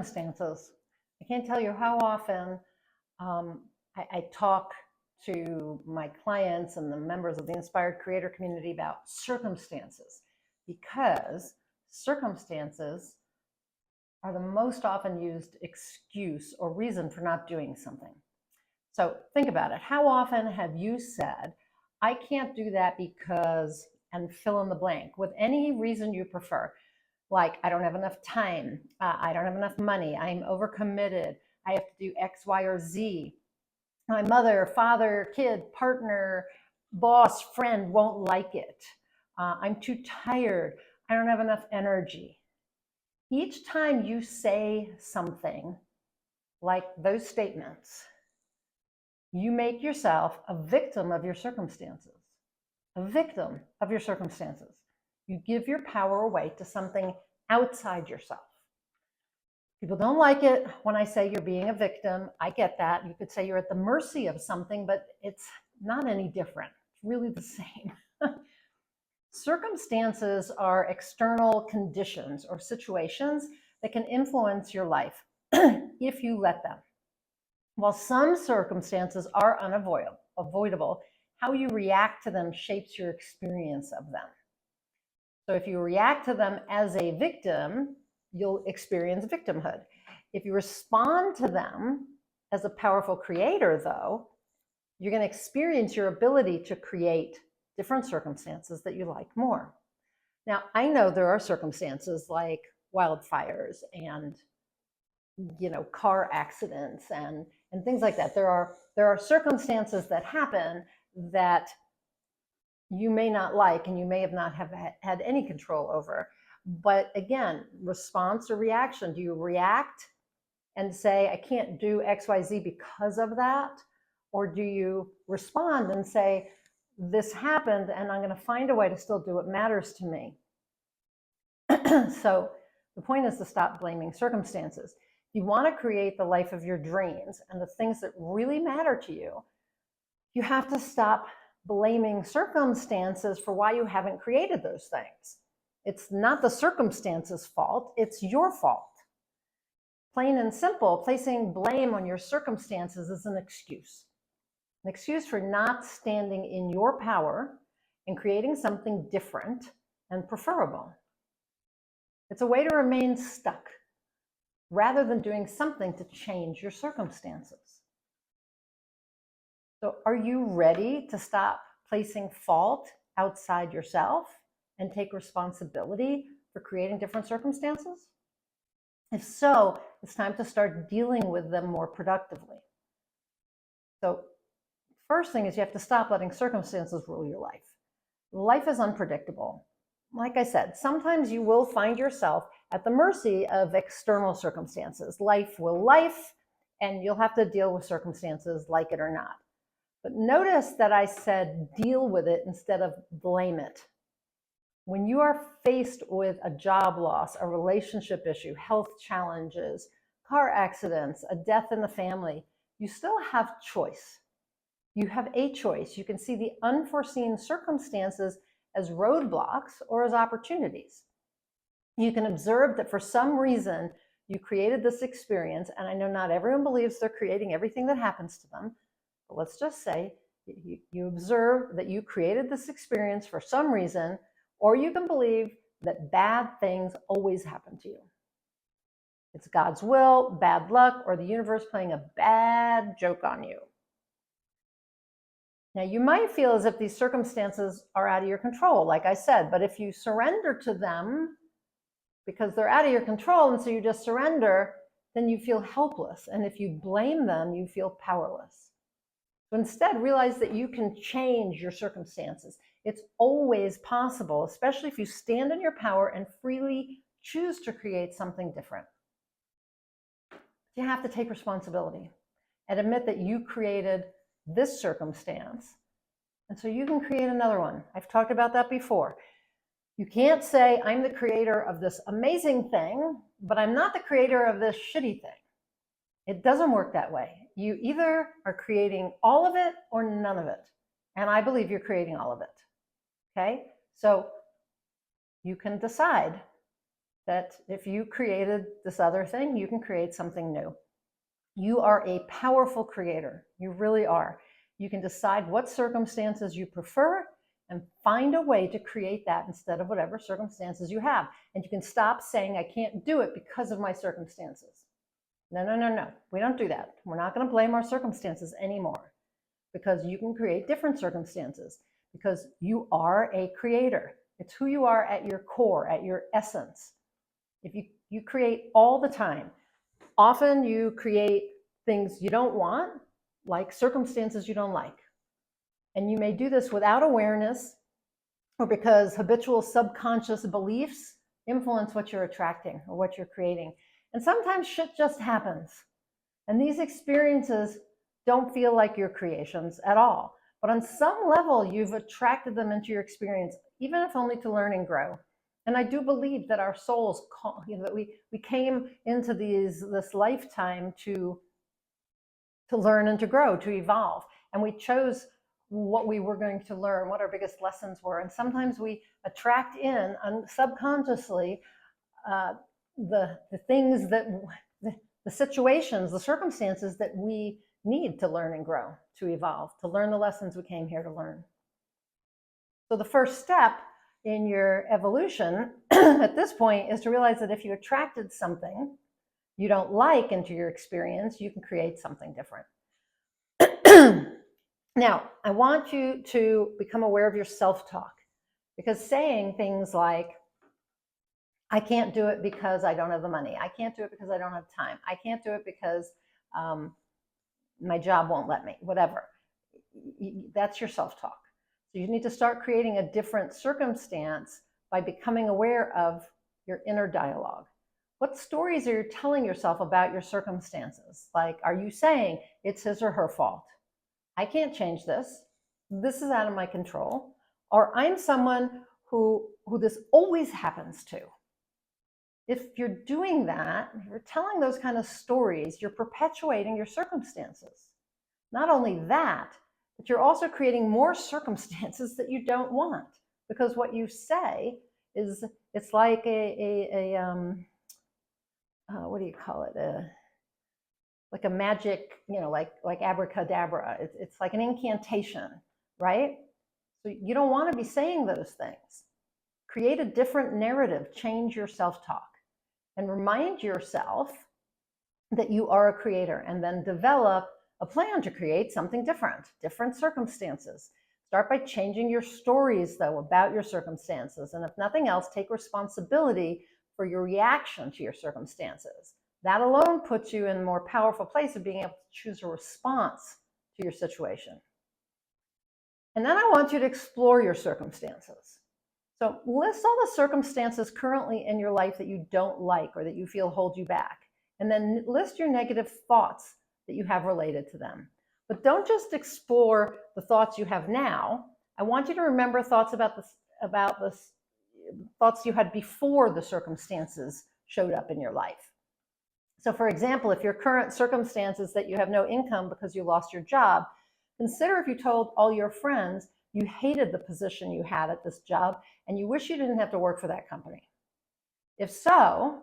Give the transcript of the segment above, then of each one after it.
circumstances. I can't tell you how often I talk to my clients and the members of the Inspired Creator community about circumstances, because circumstances are the most often used excuse or reason for not doing something. So think about it. How often have you said, I can't do that because, and fill in the blank with any reason you prefer? Like, I don't have enough time, I don't have enough money, I'm overcommitted, I have to do X, Y, or Z. My mother, father, kid, partner, boss, friend won't like it. I'm too tired, I don't have enough energy. Each time you say something like those statements, you make yourself a victim of your circumstances. A victim of your circumstances. You give your power away to something outside yourself. People don't like it when I say you're being a victim. I get that. You could say you're at the mercy of something, but it's not any different. It's really the same. Circumstances are external conditions or situations that can influence your life if you let them. While some circumstances are unavoidable, how you react to them shapes your experience of them. So if you react to them as a victim, you'll experience victimhood. If you respond to them as a powerful creator, though, you're going to experience your ability to create different circumstances that you like more. Now, I know there are circumstances like wildfires and car accidents and things like that. There are circumstances that happen that you may not like and you may have not have had any control over. But again, response or reaction. Do you react and say, I can't do XYZ because of that? Or do you respond and say, this happened and I'm going to find a way to still do what matters to me? So the point is to stop blaming circumstances. If you want to create the life of your dreams and the things that really matter to you, you have to stop blaming circumstances for why you haven't created those things. It's not the circumstances' fault, it's your fault. Plain and simple, placing blame on your circumstances is an excuse for not standing in your power and creating something different and preferable. It's a way to remain stuck rather than doing something to change your circumstances. So are you ready to stop placing fault outside yourself and take responsibility for creating different circumstances? If so, it's time to start dealing with them more productively. So first thing is you have to stop letting circumstances rule your life. Life is unpredictable. Like I said, sometimes you will find yourself at the mercy of external circumstances. Life will life, and you'll have to deal with circumstances like it or not. But notice that I said deal with it instead of blame it. When you are faced with a job loss, a relationship issue, health challenges, car accidents, a death in the family, you still have choice. You have a choice. You can see the unforeseen circumstances as roadblocks or as opportunities. You can observe that for some reason you created this experience, and I know not everyone believes they're creating everything that happens to them, but let's just say you observe that you created this experience for some reason, or you can believe that bad things always happen to you. It's God's will, bad luck, or the universe playing a bad joke on you. Now, you might feel as if these circumstances are out of your control, like I said, but if you surrender to them because they're out of your control, and so you just surrender, then you feel helpless. And if you blame them, you feel powerless. So instead, realize that you can change your circumstances. It's always possible, especially if you stand in your power and freely choose to create something different. You have to take responsibility and admit that you created this circumstance, and so you can create another one. I've talked about that before. You can't say, I'm the creator of this amazing thing, but I'm not the creator of this shitty thing. It doesn't work that way. You either are creating all of it or none of it. And I believe you're creating all of it. Okay? So you can decide that if you created this other thing, you can create something new. You are a powerful creator. You really are. You can decide what circumstances you prefer and find a way to create that instead of whatever circumstances you have. And you can stop saying, I can't do it because of my circumstances. No, no, no, no. We don't do that. We're not going to blame our circumstances anymore, because you can create different circumstances, because you are a creator. It's who you are at your core, at your essence. If you create all the time, often you create things you don't want, like circumstances you don't like. And you may do this without awareness, or because habitual subconscious beliefs influence what you're attracting or what you're creating. And sometimes shit just happens. And these experiences don't feel like your creations at all. But on some level, you've attracted them into your experience, even if only to learn and grow. And I do believe that our souls, that we came into this lifetime to learn and to grow, to evolve. And we chose what we were going to learn, what our biggest lessons were. And sometimes we attract in subconsciously the things that, the situations, the circumstances that we need to learn and grow, to evolve, to learn the lessons we came here to learn. So the first step in your evolution at this point is to realize that if you attracted something you don't like into your experience, you can create something different. Now, I want you to become aware of your self-talk, because saying things like, I can't do it because I don't have the money. I can't do it because I don't have time. I can't do it because my job won't let me, whatever. That's your self-talk. So you need to start creating a different circumstance by becoming aware of your inner dialogue. What stories are you telling yourself about your circumstances? Like, are you saying it's his or her fault? I can't change this. This is out of my control. Or I'm someone who this always happens to. If you're doing that, if you're telling those kind of stories, you're perpetuating your circumstances. Not only that, but you're also creating more circumstances that you don't want. Because what you say is, it's like what do you call it? Like a magic, like abracadabra. It's like an incantation, right? So you don't want to be saying those things. Create a different narrative, change your self-talk, and remind yourself that you are a creator, and then develop a plan to create something different circumstances. Start by changing your stories, though, about your circumstances. And if nothing else, take responsibility for your reaction to your circumstances. That alone puts you in a more powerful place of being able to choose a response to your situation. And then I want you to explore your circumstances. So list all the circumstances currently in your life that you don't like or that you feel hold you back. And then list your negative thoughts that you have related to them. But don't just explore the thoughts you have now. I want you to remember thoughts about the thoughts you had before the circumstances showed up in your life. So for example, if your current circumstance is that you have no income because you lost your job, consider if you told all your friends you hated the position you had at this job and you wish you didn't have to work for that company. If so,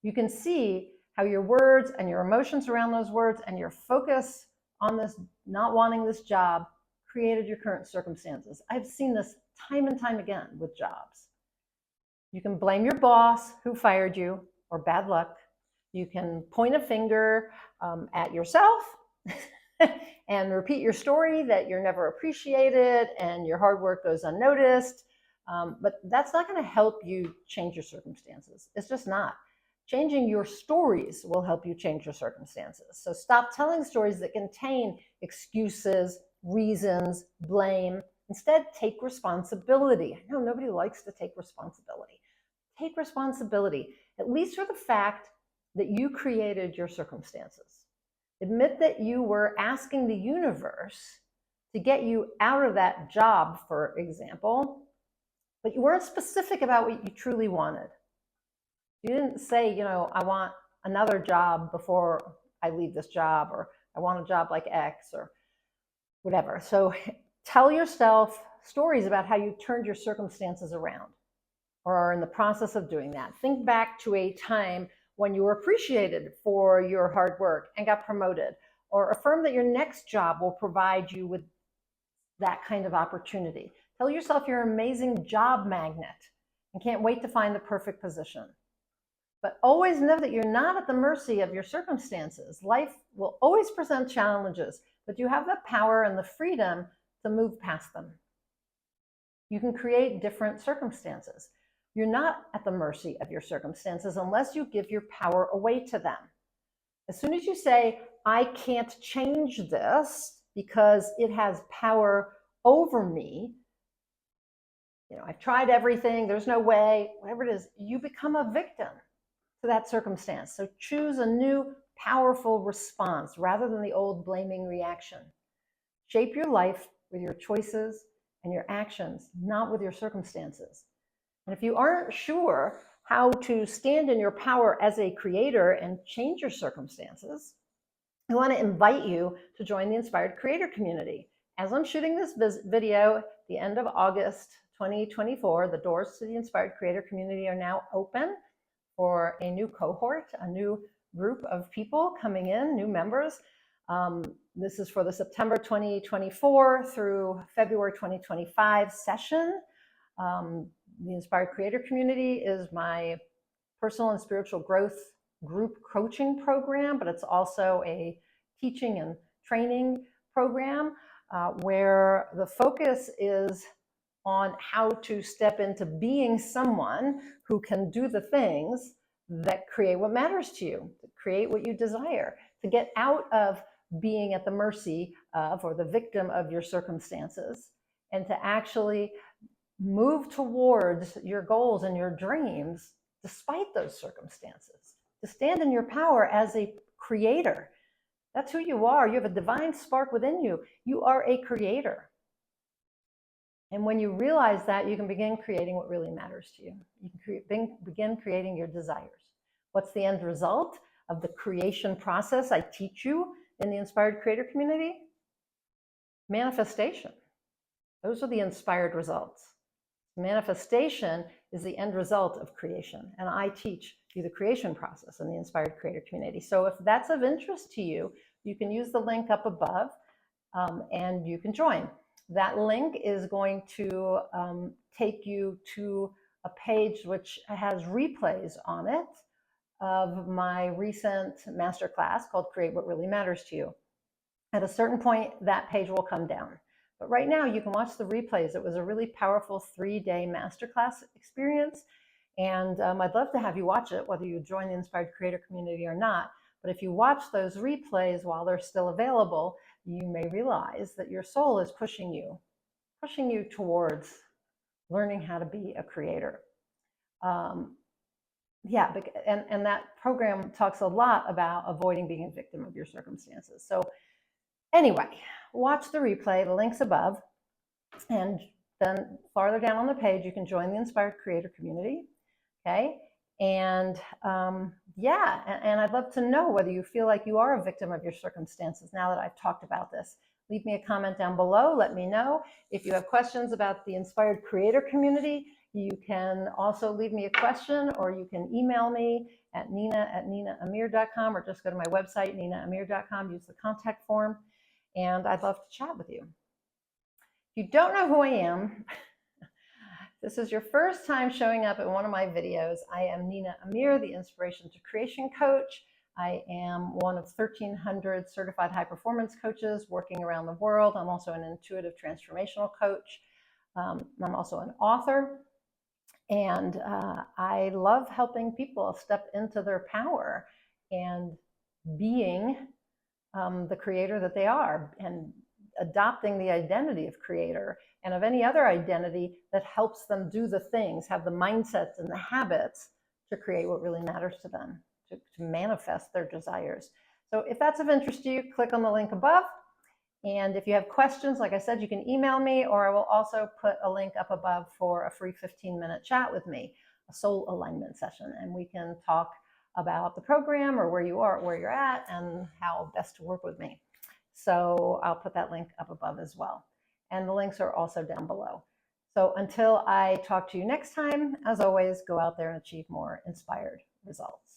you can see how your words and your emotions around those words and your focus on this not wanting this job created your current circumstances. I've seen this time and time again with jobs. You can blame your boss who fired you, or bad luck. You can point a finger at yourself and repeat your story that you're never appreciated and your hard work goes unnoticed. But that's not going to help you change your circumstances. It's just not. Changing your stories will help you change your circumstances. So stop telling stories that contain excuses, reasons, blame. Instead, take responsibility. I know nobody likes to take responsibility. Take responsibility, at least for the fact that you created your circumstances. Admit that you were asking the universe to get you out of that job, for example, but you weren't specific about what you truly wanted. You didn't say, I want another job before I leave this job, or I want a job like X, or whatever. So tell yourself stories about how you turned your circumstances around. or are in the process of doing that. Think back to a time when you were appreciated for your hard work and got promoted, or affirm that your next job will provide you with that kind of opportunity. Tell yourself you're an amazing job magnet and can't wait to find the perfect position. But always know that you're not at the mercy of your circumstances. Life will always present challenges, but you have the power and the freedom to move past them. You can create different circumstances. You're not at the mercy of your circumstances unless you give your power away to them. As soon as you say, I can't change this because it has power over me, I've tried everything, there's no way, whatever it is, you become a victim to that circumstance. So choose a new powerful response rather than the old blaming reaction. Shape your life with your choices and your actions, not with your circumstances. And if you aren't sure how to stand in your power as a creator and change your circumstances, I want to invite you to join the Inspired Creator community. As I'm shooting this video at the end of August 2024, the doors to the Inspired Creator community are now open for a new cohort, a new group of people coming in, new members. This is for the September 2024 through February 2025 session. The Inspired Creator community is my personal and spiritual growth group coaching program, but it's also a teaching and training program where the focus is on how to step into being someone who can do the things that create what matters to you, to create what you desire, to get out of being at the mercy of or the victim of your circumstances, and to actually move towards your goals and your dreams despite those circumstances, to stand in your power as a creator. That's who you are. You have a divine spark within you. You are a creator. And when you realize that, you can begin creating what really matters to you. You can begin creating your desires. What's the end result of the creation process I teach you in the Inspired Creator community? Manifestation. Those are the inspired results. Manifestation is the end result of creation. And I teach you the creation process in the Inspired Creator community. So if that's of interest to you, you can use the link up above and you can join. That link is going to take you to a page which has replays on it of my recent masterclass called Create What Really Matters to You. At a certain point, that page will come down. But right now, you can watch the replays. It was a really powerful 3-day masterclass experience. And I'd love to have you watch it, whether you join the Inspired Creator community or not. But if you watch those replays while they're still available, you may realize that your soul is pushing you towards learning how to be a creator. Yeah, and that program talks a lot about avoiding being a victim of your circumstances. So anyway, watch the replay, the link's above, and then farther down on the page, you can join the Inspired Creator community, okay? And yeah, and I'd love to know whether you feel like you are a victim of your circumstances now that I've talked about this. Leave me a comment down below, let me know. If you have questions about the Inspired Creator community, you can also leave me a question, or you can email me at nina@ninaamir.com, or just go to my website, ninaamir.com, use the contact form, and I'd love to chat with you. If you don't know who I am, this is your first time showing up in one of my videos. I am Nina Amir, the Inspiration to Creation Coach. I am one of 1,300 certified high performance coaches working around the world. I'm also an intuitive transformational coach. I'm also an author. And I love helping people step into their power and being the creator that they are, and adopting the identity of creator and of any other identity that helps them do the things, have the mindsets and the habits to create what really matters to them, to manifest their desires. So if that's of interest to you, click on the link above. And if you have questions, like I said, you can email me, or I will also put a link up above for a free 15-minute chat with me, a soul alignment session, and we can talk about the program or where you are, where you're at, and how best to work with me. So I'll put that link up above as well. And the links are also down below. So until I talk to you next time, as always, go out there and achieve more inspired results.